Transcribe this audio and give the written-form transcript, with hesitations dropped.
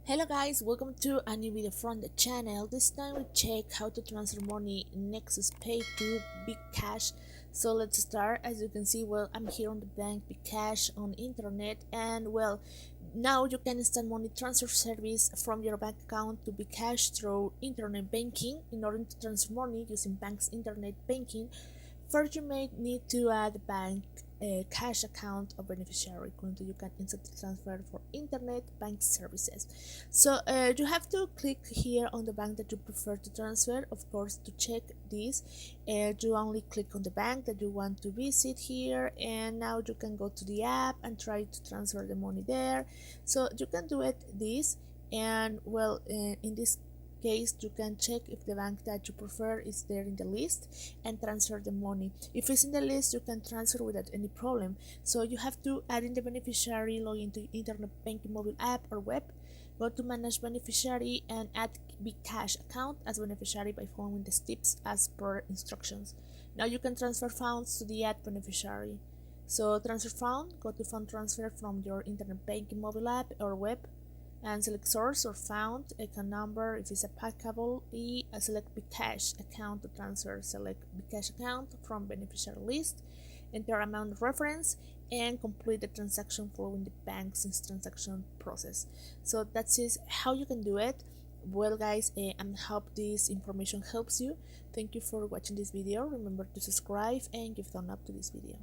Hello guys, welcome to a new video from the channel. This time we check how to transfer money Nexuspay to Bkash. So let's start. As you can see, well, I'm here on the bank Bkash on internet, and well, now you can instant money transfer service from your bank account to Bkash through internet banking. In order to transfer money using bank's internet banking, first you may need to add a bank cash account or beneficiary. Currently you can instantly transfer for internet bank services. So you have to click here on the bank that you prefer to transfer. Of course, to check this, you only click on the bank that you want to visit here, and now you can go to the app and try to transfer the money there. So you can do it this, and well, in this case you can check if the bank that you prefer is there in the list and transfer the money. If it's in the list, you can transfer without any problem. So you have to add in the beneficiary, log into internet banking mobile app or web, go to manage beneficiary and add Bkash account as beneficiary by following the steps as per instructions. Now you can transfer funds to the add beneficiary. So transfer fund, go to fund transfer from your internet banking mobile app or web, and select source or found, account number. If it's applicable, select Bkash account to transfer. Select Bkash account from beneficiary list, enter amount reference, and complete the transaction following the bank's transaction process. So that's how you can do it. Well guys, I hope this information helps you. Thank you for watching this video. Remember to subscribe and give thumb up to this video.